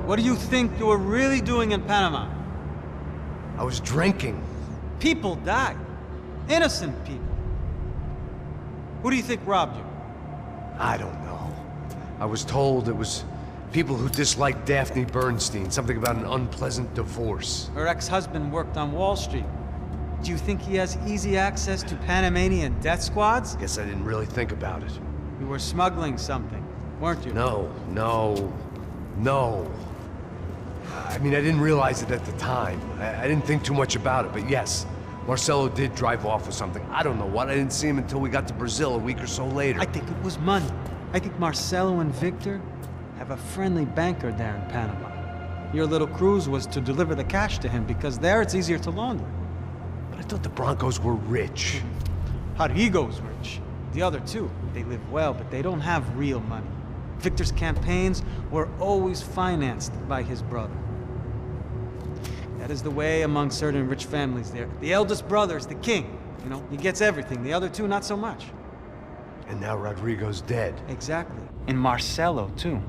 What do you think you were really doing in Panama? I was drinking. People died. Innocent people. Who do you think robbed you? I don't know. I was told it was people who disliked Daphne Bernstein, something about an unpleasant divorce. Her ex-husband worked on Wall Street. Do you think he has easy access to Panamanian death squads? Guess I didn't really think about it. You were smuggling something, weren't you? No. I mean, I didn't realize it at the time. I didn't think too much about it, but yes, Marcelo did drive off with something. I don't know what. I didn't see him until we got to Brazil a week or so later. I think it was money. I think Marcelo and Victor have a friendly banker there in Panama. Your little cruise was to deliver the cash to him because there it's easier to launder. But I thought the Brancos were rich. Rodrigo's rich. The other two, they live well, but they don't have real money. Victor's campaigns were always financed by his brother. That is the way among certain rich families there. The eldest brother is the king. You know, he gets everything. The other two, not so much. And now Rodrigo's dead. Exactly. And Marcelo, too.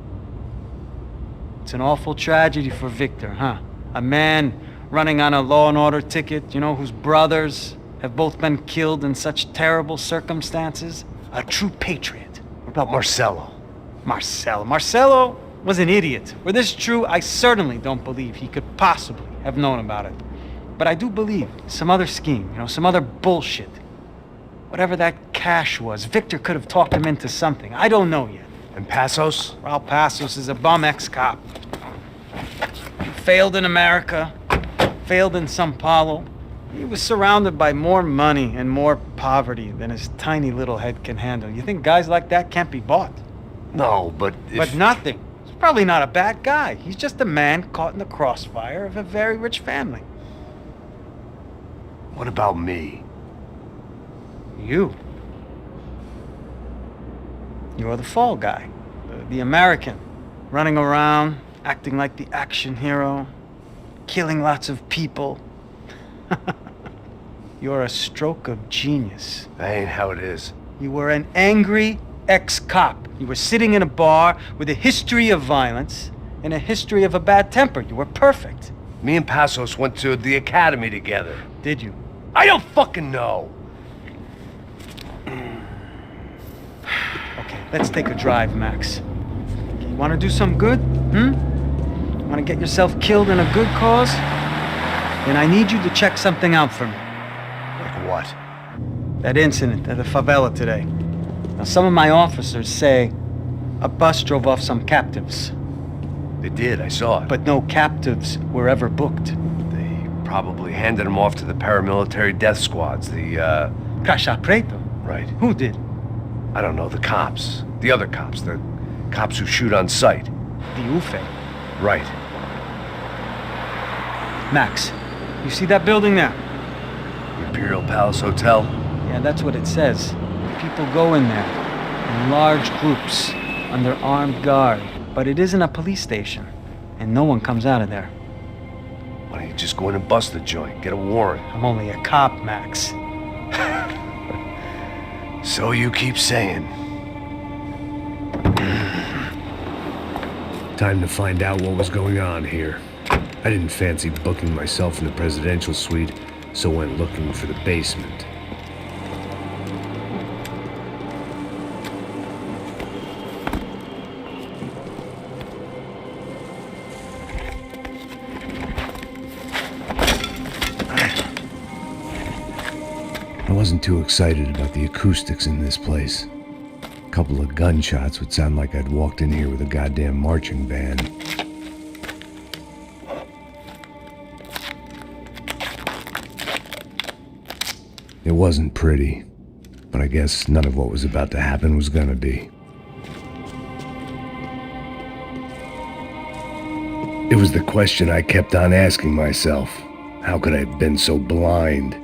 It's an awful tragedy for Victor, huh? A man running on a law and order ticket, you know, whose brothers have both been killed in such terrible circumstances. A true patriot. What about Marcelo? Marcelo was an idiot. Were this true, I certainly don't believe he could possibly have known about it. But I do believe some other scheme, you know, some other bullshit. Whatever that cash was, Victor could have talked him into something. I don't know yet. And Passos? Raul Passos is a bum ex-cop. He failed in America, failed in Sao Paulo. He was surrounded by more money and more poverty than his tiny little head can handle. You think guys like that can't be bought? No, but But nothing. He's probably not a bad guy. He's just a man caught in the crossfire of a very rich family. What about me? You. You're the fall guy. The American. Running around, acting like the action hero. Killing lots of people. You're a stroke of genius. That ain't how it is. You were an angry ex-cop. You were sitting in a bar with a history of violence and a history of a bad temper. You were perfect. Me and Passos went to the academy together. Did you? I don't fucking know. Okay, let's take a drive, Max. You want to do some good? Want to get yourself killed in a good cause? Then I need you to check something out for me. Like what? That incident at the favela today. Now, some of my officers say a bus drove off some captives. They did, I saw it. But no captives were ever booked. They probably handed them off to the paramilitary death squads, the, Caixa Preto? Right. Who did? I don't know, the cops. The other cops, the cops who shoot on sight. The UFE. Right. Max, you see that building there? Imperial Palace Hotel? Yeah, that's what it says. People go in there in large groups under armed guard. But it isn't a police station, and no one comes out of there. Why don't you just go in and bust the joint, get a warrant? I'm only a cop, Max. So you keep saying. Time to find out what was going on here. I didn't fancy booking myself in the presidential suite, so went looking for the basement. I wasn't too excited about the acoustics in this place. A couple of gunshots would sound like I'd walked in here with a goddamn marching band. It wasn't pretty, but I guess none of what was about to happen was gonna be. It was the question I kept on asking myself. How could I have been so blind?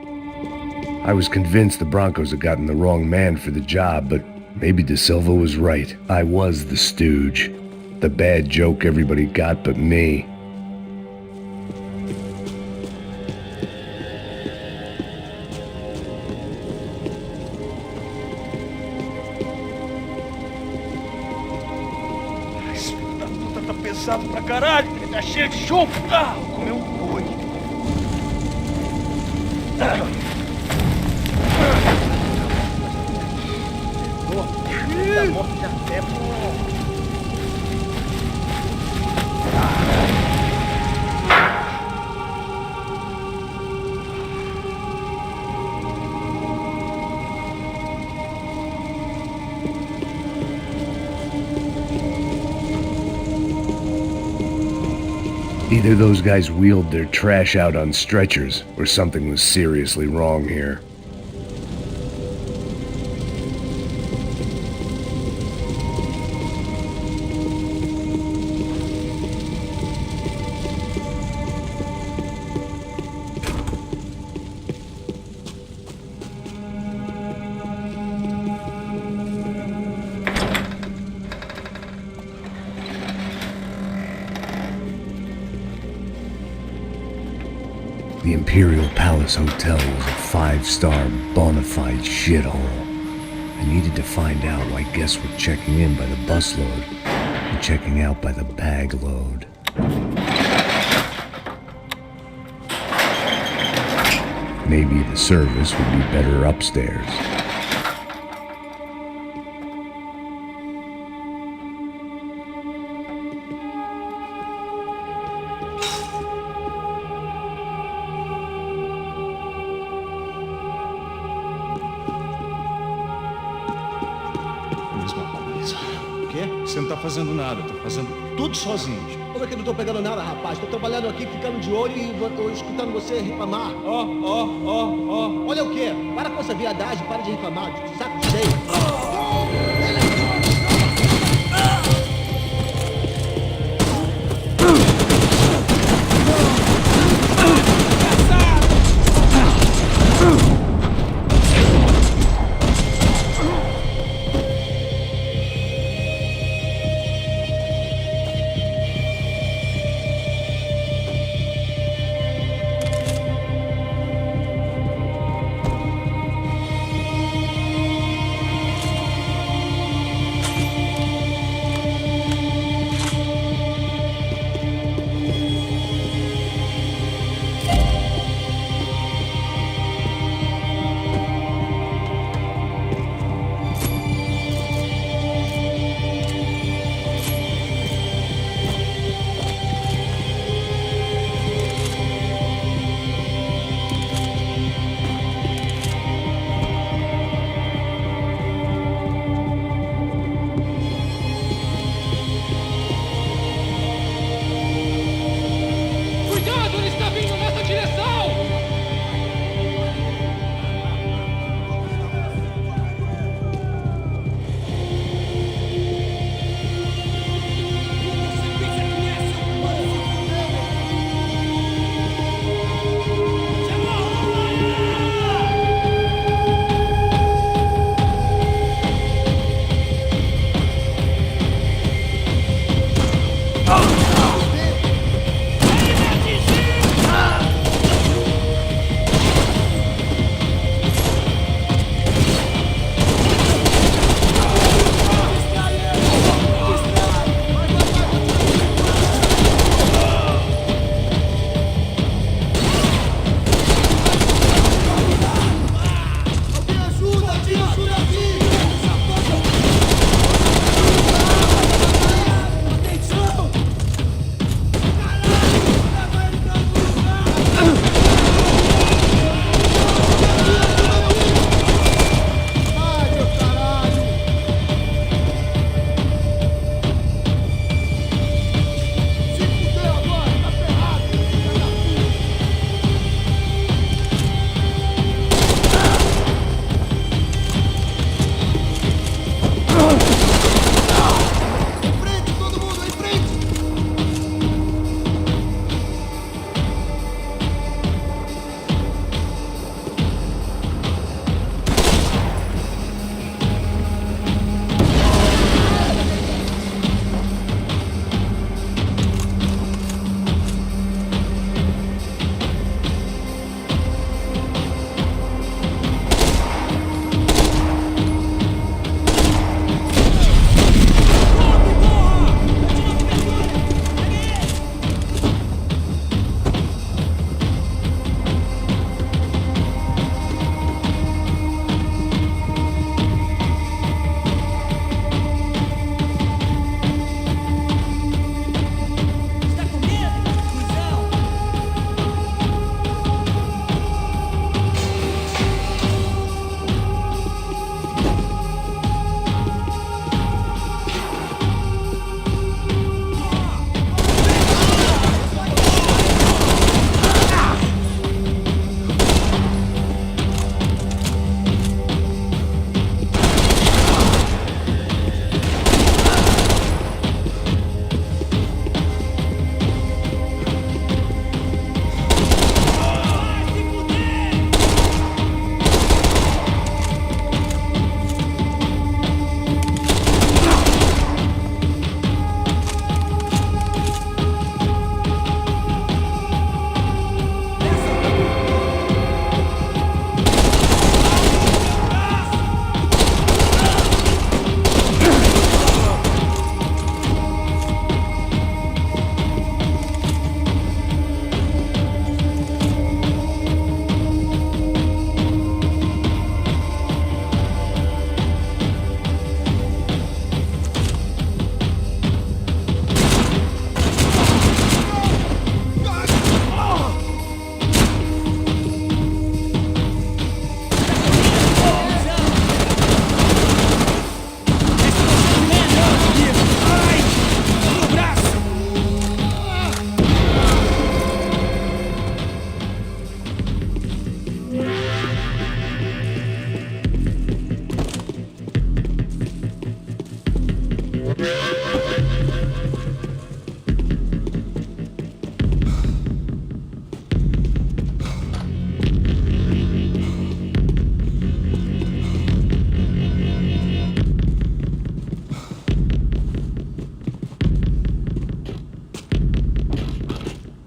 I was convinced the Brancos had gotten the wrong man for the job, but maybe De Silva was right. I was the stooge. The bad joke everybody got but me. cansado pra caralho, ele tá cheio de chumbo. Ah, vou comer um cu aqui. Da morte de até, Either those guys wheeled their trash out on stretchers, or something was seriously wrong here. The Imperial Palace Hotel was a 5-star bona fide shithole. I needed to find out why guests were checking in by the busload and checking out by the bag load. Maybe the service would be better upstairs. Você não tá fazendo nada, tô fazendo tudo sozinho. Como é que não tô pegando nada, rapaz? Tô trabalhando aqui, ficando de olho e escutando você reclamar. Ó. Olha o quê? Para com essa viadagem, para de reclamar. Saco cheio.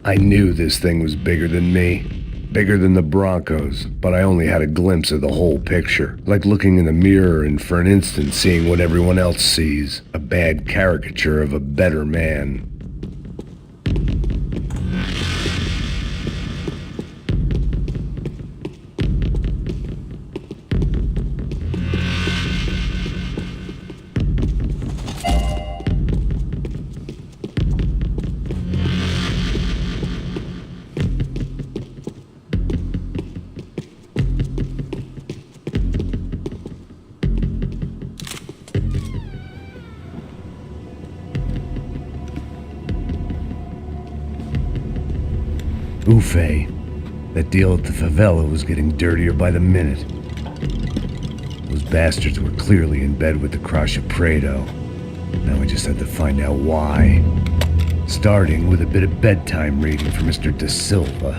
I knew this thing was bigger than me. Bigger than the Brancos, but I only had a glimpse of the whole picture. Like looking in the mirror and for an instant seeing what everyone else sees. A bad caricature of a better man. Ufe. That deal at the favela was getting dirtier by the minute. Those bastards were clearly in bed with the Crusher Prado. Now I just had to find out why. Starting with a bit of bedtime reading for Mr. De Silva.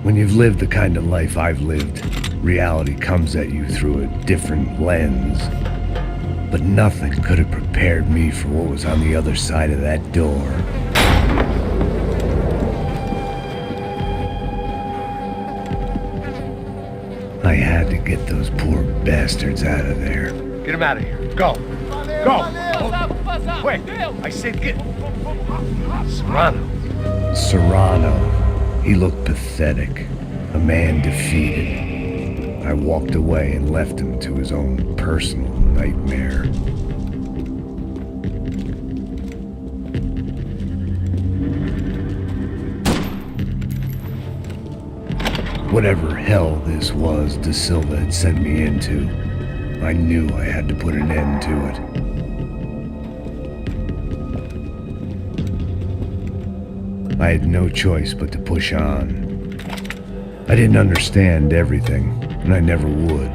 When you've lived the kind of life I've lived, reality comes at you through a different lens. But nothing could have prepared me for what was on the other side of that door. I had to get those poor bastards out of there. Get him out of here. Go. Go. Quick. I said get... Serrano. He looked pathetic. A man defeated. I walked away and left him to his own personal nightmare. Whatever hell this was De Silva had sent me into, I knew I had to put an end to it. I had no choice but to push on. I didn't understand everything, and I never would,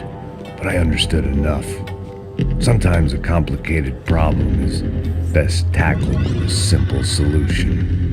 but I understood enough. Sometimes a complicated problem is best tackled with a simple solution.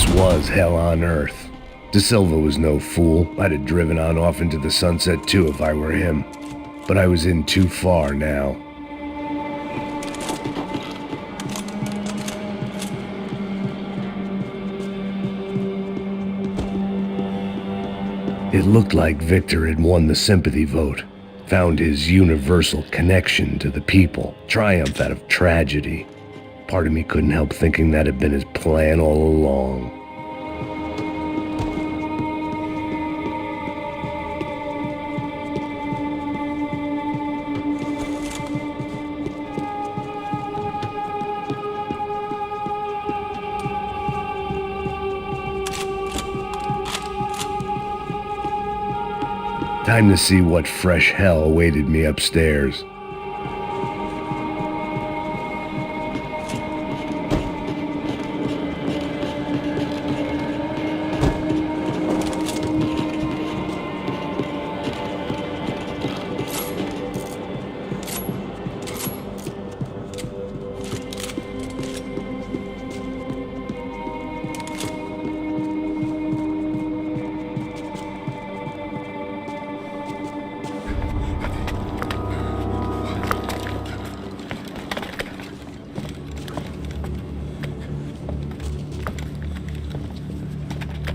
This was hell on earth. De Silva was no fool. I'd have driven on off into the sunset too if I were him. But I was in too far now. It looked like Victor had won the sympathy vote, found his universal connection to the people, triumph out of tragedy. Part of me couldn't help thinking that had been his plan all along. Time to see what fresh hell awaited me upstairs.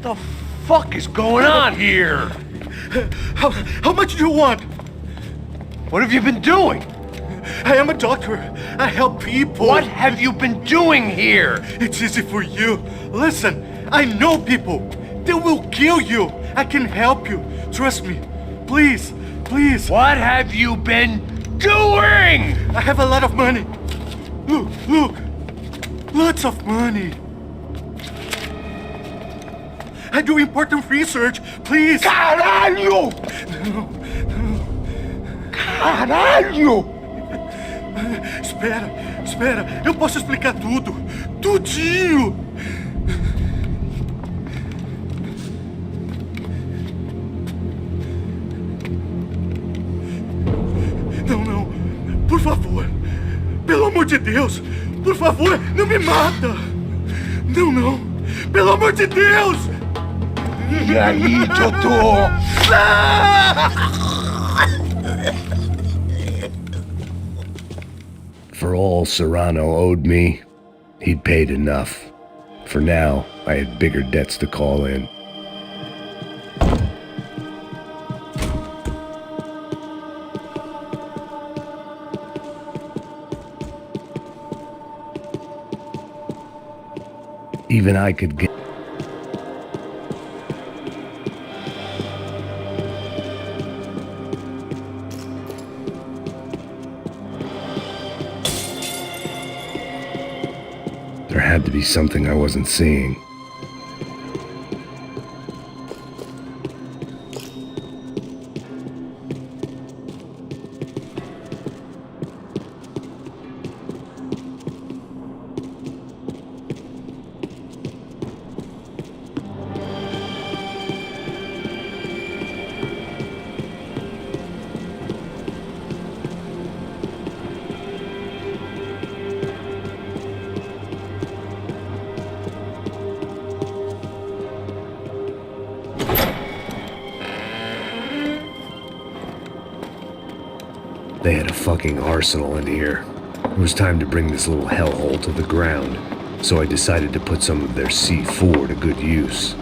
What the fuck is going on here? How much do you want? What have you been doing? I am a doctor. I help people. What have you been doing here? It's easy for you. Listen, I know people. They will kill you. I can help you. Trust me. Please, please. What have you been doing? I have a lot of money. Look, look. Lots of money. I do important research. Please. Caralho! Caralho! Espera. Eu posso explicar tudo. Tudinho. Não. Por favor. Pelo amor de Deus. Por favor, não me mata. Não. Pelo amor de Deus. E aí, Totô? For all Serrano owed me, he'd paid enough. For now, I had bigger debts to call in. Even I could get... There had to be something I wasn't seeing. They had a fucking arsenal in here. It was time to bring this little hellhole to the ground, so I decided to put some of their C4 to good use.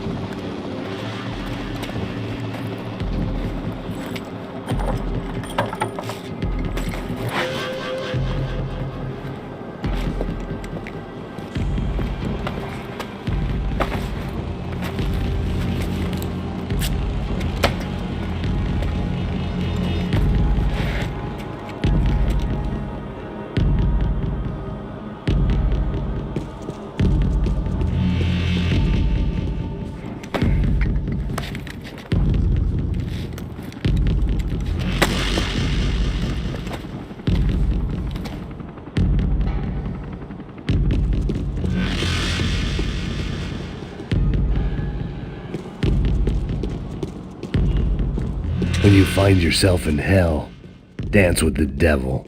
When you find yourself in hell, dance with the devil.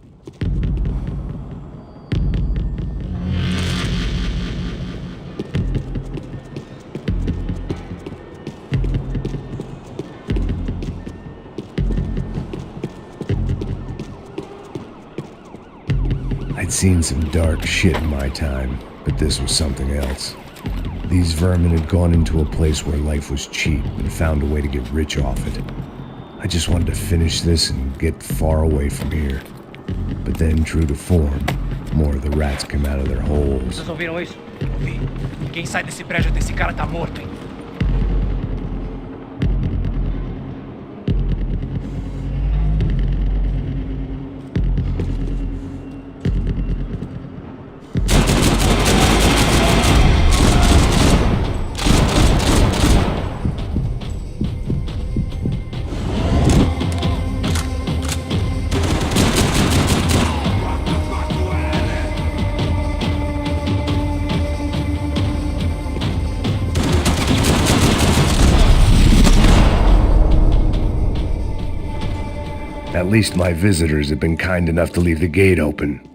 I'd seen some dark shit in my time, but this was something else. These vermin had gone into a place where life was cheap and found a way to get rich off it. I just wanted to finish this and get far away from here. But then, true to form, more of the rats came out of their holes. Vocês ouviram isso? Ouvi. Quem sai desse prédio desse cara tá morto, hein? At least my visitors have been kind enough to leave the gate open.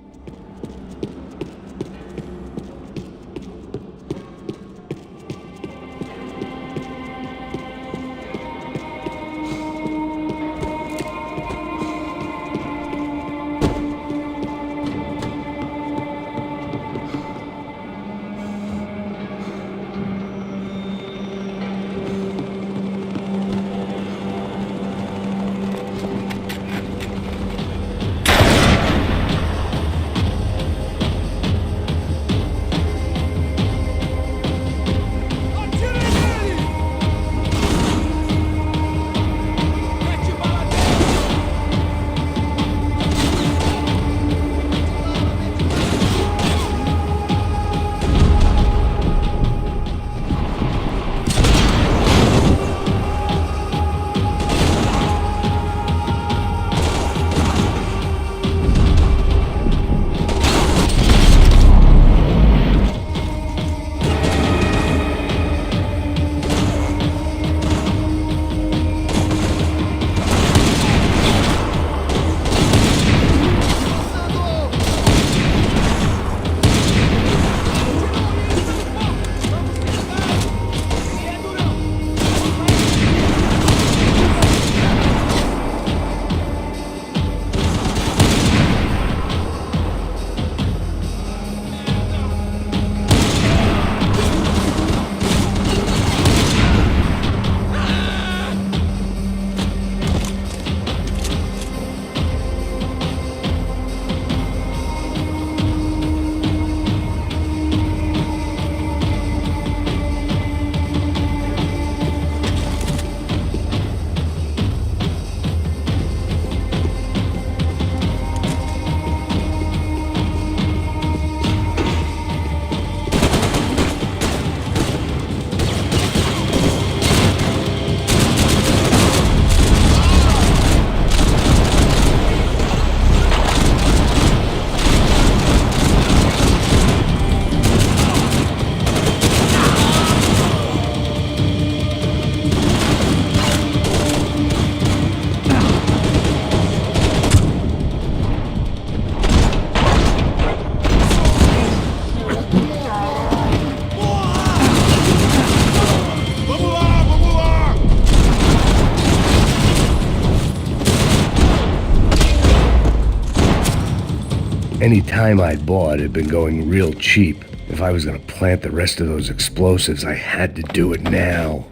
Any time I'd bought had been going real cheap. If I was gonna plant the rest of those explosives, I had to do it now.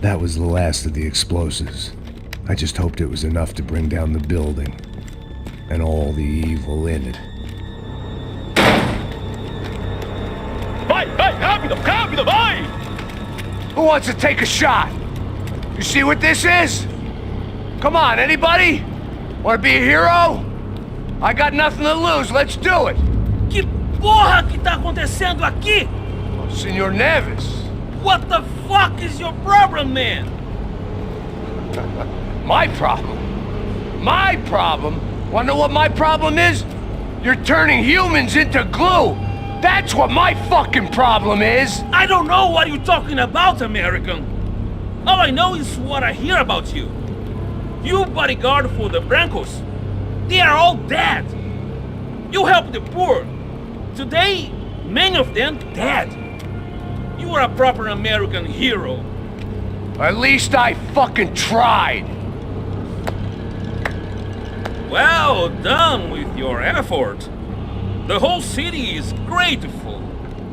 That was the last of the explosives. I just hoped it was enough to bring down the building. And all the evil in it. Vai, rápido, rápido, vai! Who wants to take a shot? You see what this is? Come on, anybody? Want to be a hero? I got nothing to lose, let's do it! Que porra que tá acontecendo aqui? Oh, Senor Neves. What the fuck is your problem, man? My problem? My problem? Wanna know what my problem is? You're turning humans into glue! That's what my fucking problem is! I don't know what you're talking about, American. All I know is what I hear about you. You bodyguard for the Brancos. They are all dead. You help the poor. Today, many of them dead. You are a proper American hero. At least I fucking tried! Well done with your effort. The whole city is grateful.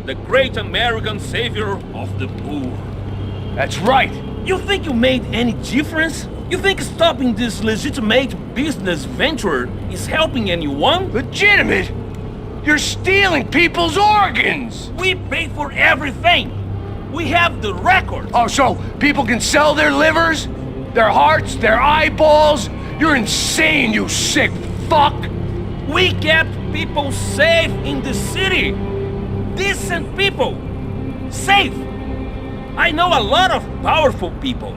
The great American savior of the poor. That's right! You think you made any difference? You think stopping this legitimate business venture is helping anyone? Legitimate? You're stealing people's organs! We pay for everything. We have the record. Oh, so people can sell their livers? Their hearts? Their eyeballs? You're insane, you sick fuck! We kept people safe in the city. Decent people. Safe. I know a lot of powerful people.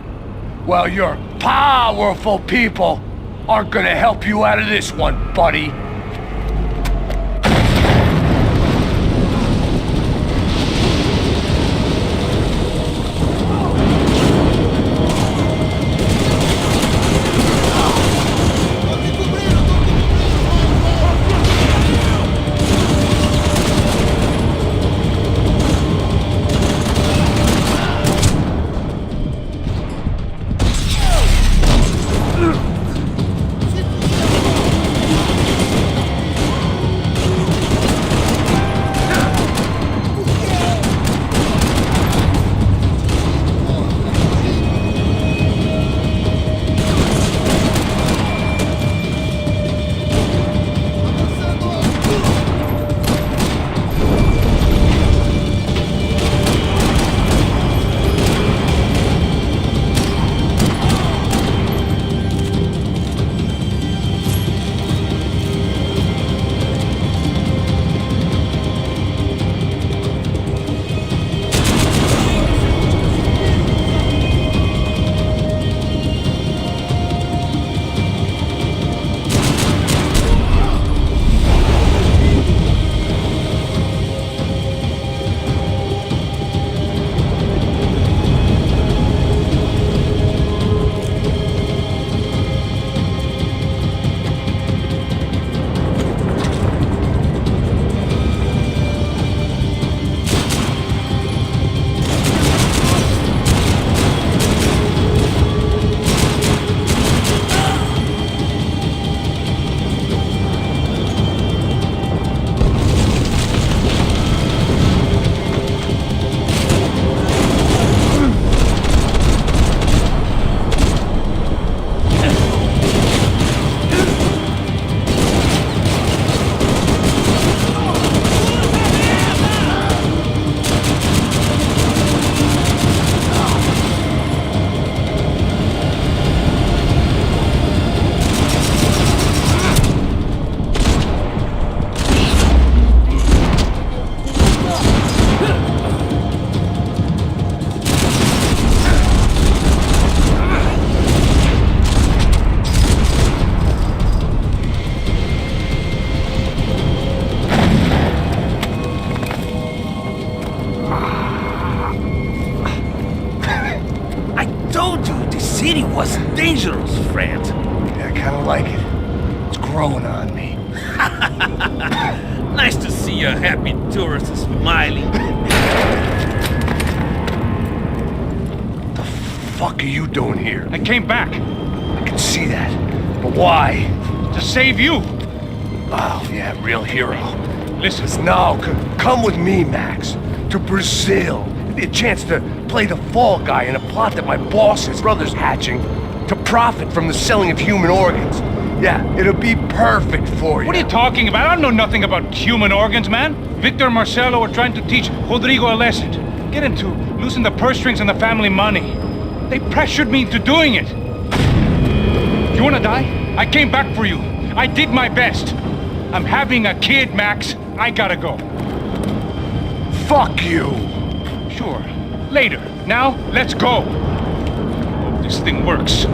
Well, your powerful people aren't gonna help you out of this one, buddy. city was dangerous, friend. Yeah, I kinda like it. It's growing on me. Nice to see a happy tourist smiling. The fuck are you doing here? I came back I can see that. But why? to save you. Oh, yeah, real hero. Listen, Now, come with me, Max. To Brazil. Be a chance to play the fall guy in a plot that my boss's brother's hatching to profit from the selling of human organs. Yeah, it'll be perfect for you. What are you talking about? I know nothing about human organs, man. Victor and Marcelo are trying to teach Rodrigo a lesson. Get him to loosen the purse strings on the family money. They pressured me into doing it. You wanna die? I came back for you. I did my best. I'm having a kid, Max. I gotta go. Fuck you! Sure. Later. Now, let's go. Hope this thing works.